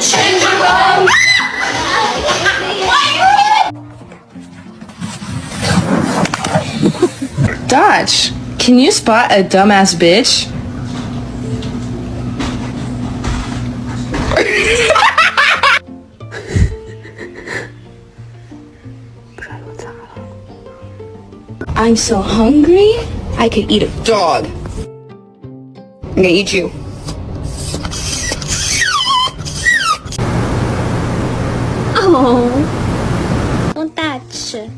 change around. Dodge, can you spot a dumbass bitch? I'm so hungry, I could eat a dog. I'm gonna eat you. Oh, don't touch.